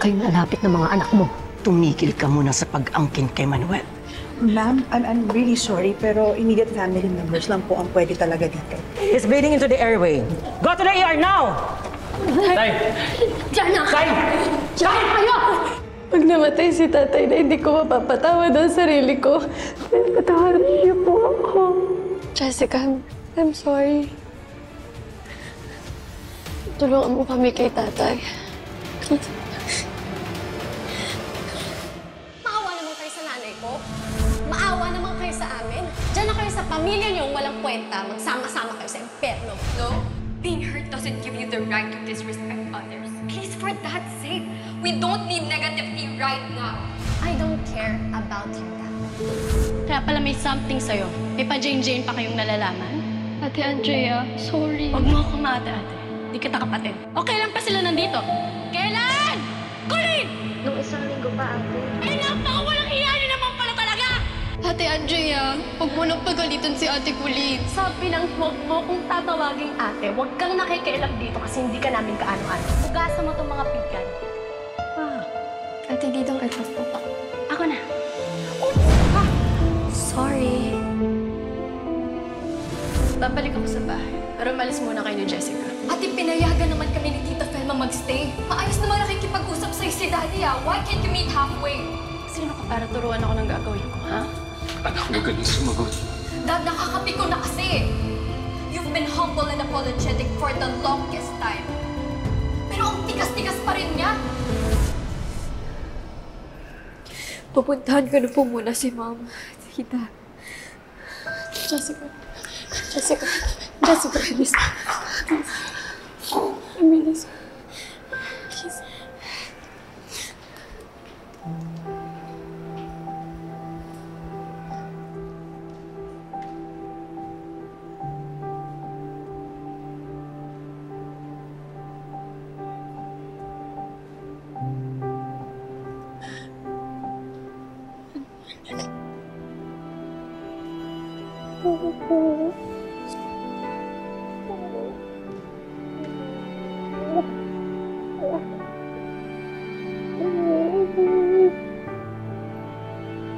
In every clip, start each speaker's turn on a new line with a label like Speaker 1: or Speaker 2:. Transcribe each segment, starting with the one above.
Speaker 1: kayong lalapit ng mga anak mo.
Speaker 2: Tumigil ka muna sa pag-angkin kay Manuel.
Speaker 3: Ma'am, I'm really sorry, pero immediate family members lang po ang pwede talaga dito.
Speaker 2: He's bleeding into the airway. Go to the ER now!
Speaker 4: Tay!
Speaker 1: Diyan na!
Speaker 4: Tay!
Speaker 1: Diyan kayo!
Speaker 5: Pag namatay si tatay na hindi ko mapapatawad ang sarili ko, patawarin niyo po ako. Jessica, I'm sorry. Tulungan mo kami kay tatay. Please.
Speaker 6: Maawa naman kayo sa nanay ko. Maawa naman kayo sa amin. Diyan na kayo sa pamilya niyong walang kwenta. Magsama-sama kayo sa impyerno.
Speaker 7: No, being hurt doesn't give you the right to disrespect others. Please, for God's sake, we don't need negativity right now.
Speaker 6: I don't care about him that.
Speaker 5: Kaya pala may something sa'yo. May pa-Jane-Jane pa kayong nalalaman. Ate Andrea, sorry. Huwag mo akong ate-ate. Di kita kapatid. O kailan pa sila nandito? Kailan? Colin!
Speaker 8: Nung isang linggo pa, ate.
Speaker 5: Ay, napakawalang hiya niyo naman pala talaga! Ate Andrea, huwag mo nang pagalitan si Ate Colin.
Speaker 6: Sabi ng huwag mo kung tatawaging ate, huwag kang nakikialam dito kasi hindi ka namin kaano-ano. Hugasan mo itong mga pinggan.
Speaker 5: Ate Didong, ito po. Ako na.
Speaker 6: Sorry.
Speaker 5: Babalik ako sa bahay. Pero malis muna kayo ni Jessica.
Speaker 7: Ate, pinayagan naman kami ni Tita Felma magstay. Maayos naman nakikipag-usap sa'yo si Daddy, ah. Why can't you meet halfway?
Speaker 5: Sino ka para turuan ako ng gagawin ko, ha?
Speaker 4: Anak, huwag ka nang sumagot.
Speaker 7: Dad, nakakapiko na kasi. You've been humble and apologetic for the longest time. Pero ang tigas-tigas pa rin niya.
Speaker 5: Pupuntahan ko na po muna si Mom. Tita. Jessica. Jessica. Jessica, please. Please. Please.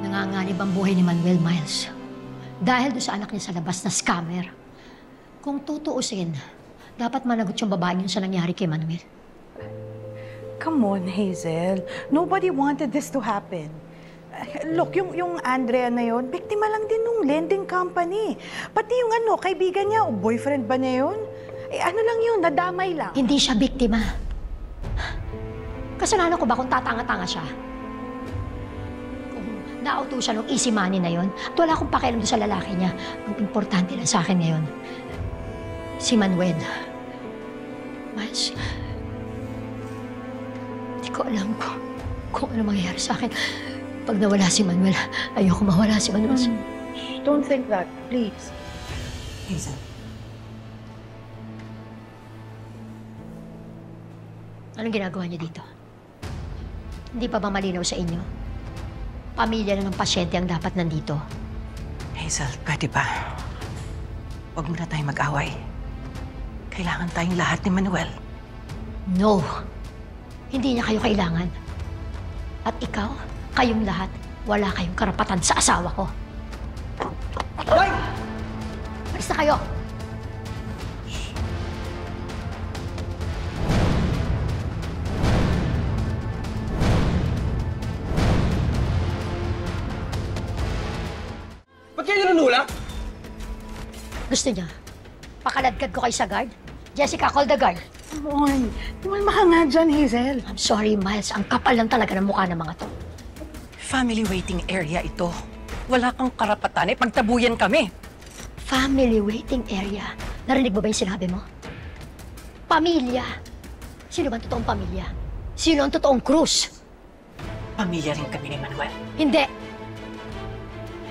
Speaker 1: Nanganganib ang buhay ni Manuel, Miles. Dahil doon sa anak niya sa labas na scammer. Kung tutuusin, dapat managot yung babae yun sa nangyari kay Manuel.
Speaker 3: Come on, Hazel. Nobody wanted this to happen. Look, yung Andrea na yon, biktima lang din nung lending company. Pati yung kaibigan niya o boyfriend ba niya yun? Ano lang yun, nadamay lang.
Speaker 1: Hindi siya biktima. Kasalanan ko ba kung tatanga-tanga siya? Kung nauto siya ng easy money na yon, at wala akong pakialam doon sa lalaki niya. Ang importante lang sa akin ngayon, si Manuel. Mas, hindi ko alam kung ano mangyayari sa akin. Pag nawala si Manuel, ayoko mawala si Manuel.
Speaker 3: Don't think that, please.
Speaker 2: Hazel,
Speaker 1: Anong ginagawa niyo dito? Hindi pa ba malinaw sa inyo? Pamilya na ng pasyente ang dapat nandito.
Speaker 2: Hazel, pwede ba? Huwag muna tayong mag-away. Kailangan tayong lahat ni Manuel.
Speaker 1: No! Hindi niya kayo kailangan. At ikaw, kayong lahat, wala kayong karapatan sa asawa ko.
Speaker 2: Hoy!
Speaker 1: Alis na kayo!
Speaker 4: Ba't kayo nanunulak?
Speaker 1: Gusto niya? Pakaladkad ko kayo sa guard? Jessica, call the guard.
Speaker 3: Come on. Tumalma ka nga dyan, Hazel.
Speaker 1: I'm sorry, Miles. Ang kapal lang talaga ng mukha ng mga to.
Speaker 2: Family waiting area ito. Wala kang karapatan. Pagtabuyan kami.
Speaker 1: Family waiting area. Narinig mo ba yung sinabi mo? Pamilya. Sino ba ang totoong pamilya? Sino ang totoong Cruz?
Speaker 2: Pamilya rin kami ni Manuel.
Speaker 1: Hindi.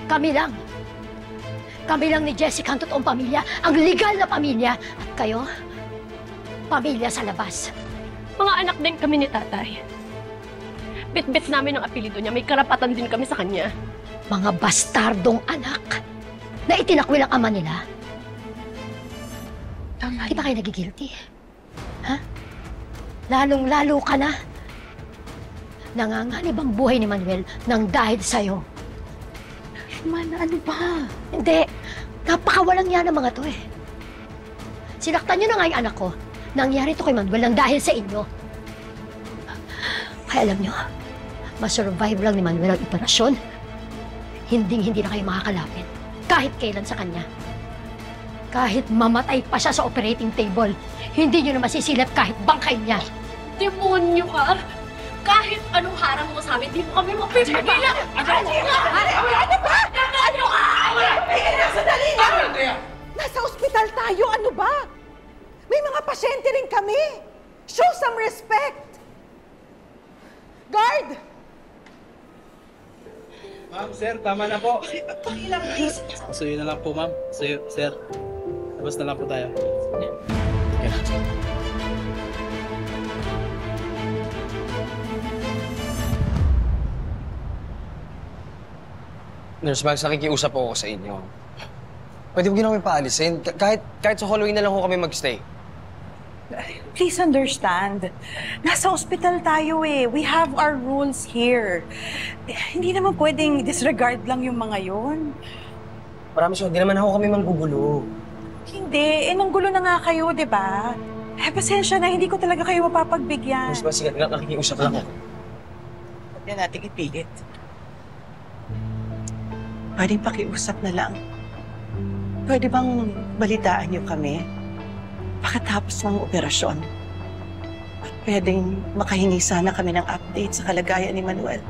Speaker 1: Kami lang. Kami lang ni Jessica ang totoong pamilya. Ang legal na pamilya. At kayo, pamilya sa labas.
Speaker 5: Mga anak din kami ni tatay. Bit-bit namin ang apelido niya. May karapatan din kami sa kanya.
Speaker 1: Mga bastardong anak na itinakwil ang ama nila. Di ba kayo nagigilty? Ha? Lalong-lalo ka na. Nanganganib ang buhay ni Manuel nang dahil sa'yo.
Speaker 3: Mana, ano ba?
Speaker 1: Hindi. Napakawalang yan ng mga to eh. Sinaktan niyo na nga yung anak ko. Nangyari to kay Manuel nang dahil sa inyo. Kaya alam niyo, ma-survive lang ni Manuel ang operasyon. Hindi na kayo makakalapit. Kahit kailan sa kanya. Kahit mamatay pa siya sa operating table, hindi niyo na masisilip kahit bangkay niya.
Speaker 5: Demonyo ka! Kahit anong harang mo sa amin, di mo kami mapipigilan!
Speaker 3: Ano ba? Ano ka? Sandali nga! Nasa ospital tayo, ano ba? May mga pasyente rin kami. Show some respect. Guard!
Speaker 9: Ma'am, sir, tama na po.
Speaker 3: Pakilang, please.
Speaker 9: Pasuyo na lang po, ma'am. Pasuyo, sir. Labas na lang po tayo.
Speaker 4: Nurse Mags, nakikiusap po ako sa inyo. Pwede mo kami paalisin? Kahit sa hallway na lang ho kami magstay.
Speaker 3: Please understand. Nasa ospital tayo eh. We have our rules here. Hindi naman pwedeng disregard lang yung mga yon.
Speaker 4: Promise, hindi naman ako kami manggugulo.
Speaker 3: Hindi. Nanggulo na nga kayo, di ba? Pasensya na. Hindi ko talaga kayo mapapagbigyan.
Speaker 4: Nurse Mags, sige, nakikiusap lang ako.
Speaker 2: Huwag na natin ipilit. Pwedeng pakiusap na lang. Pwede bang balitaan niyo kami pagkatapos ng operasyon? At pwedeng makahingi sana kami ng update sa kalagayan ni Manuel.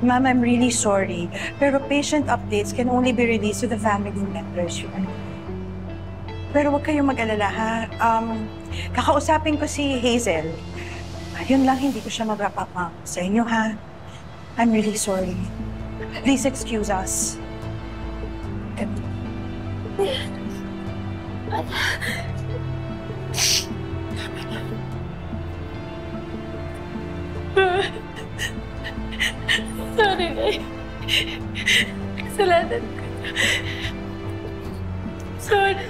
Speaker 3: Ma'am, I'm really sorry. Pero patient updates can only be released to the family members. Pero huwag kayong mag-alala, ha? Kakausapin ko si Hazel. Yun lang, hindi ko siya mag-wrap-up sa inyo, ha? I'm really sorry. Please excuse us.
Speaker 5: Sorry, Nay. Kasalanan ko. Sorry.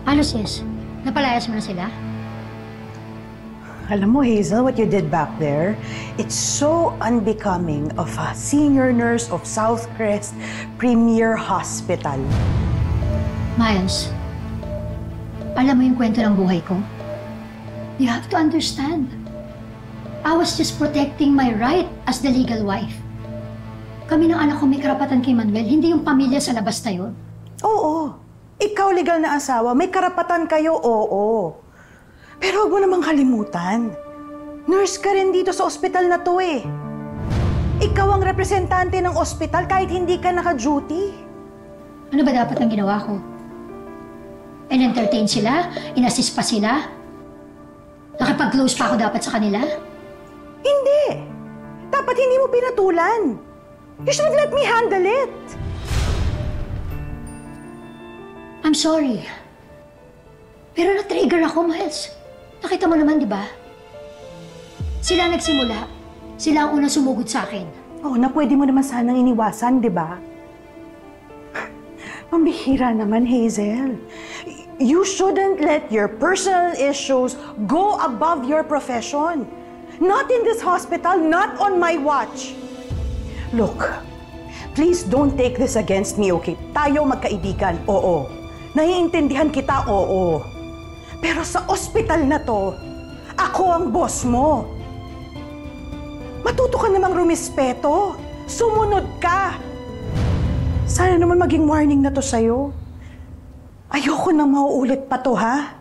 Speaker 1: Ano sis? Napalayas mo na sila?
Speaker 3: Alam mo, Hazel, what you did back there, it's so unbecoming of a senior nurse of Southcrest Premier Hospital.
Speaker 1: Miles, alam mo yung kwento ng buhay ko? You have to understand. I was just protecting my right as the legal wife. Kami ng anak ko may karapatan kay Manuel, hindi yung pamilya sa labas na yun.
Speaker 3: Oo. Ikaw legal na asawa, may karapatan kayo, oo. Pero huwag mo namang kalimutan. Nurse ka rin dito sa ospital na to eh. Ikaw ang representante ng ospital kahit hindi ka naka-duty.
Speaker 1: Ano ba dapat ang ginawa ko? In-entertain sila? In-assist pa sila? Nakipag-close pa ako dapat sa kanila?
Speaker 3: Hindi. Dapat hindi mo pinatulan. You should have let me handle it.
Speaker 1: I'm sorry. Pero na-trigger ako, Miles. Nakita mo naman, di ba? Sila nagsimula. Sila ang unang sumugod sa akin.
Speaker 3: Oo, na pwede mo naman sanang iniwasan, di ba? Pambihira naman, Hazel. You shouldn't let your personal issues go above your profession. Not in this hospital, not on my watch. Look, please don't take this against me, okay? Tayo magkaibigan, oo. Naiintindihan kita, oo. Pero sa ospital na to, ako ang boss mo. Matuto ka namang rumispeto. Sumunod ka. Sana naman maging warning na to sa'yo. Ayoko na mauulit pa to, ha?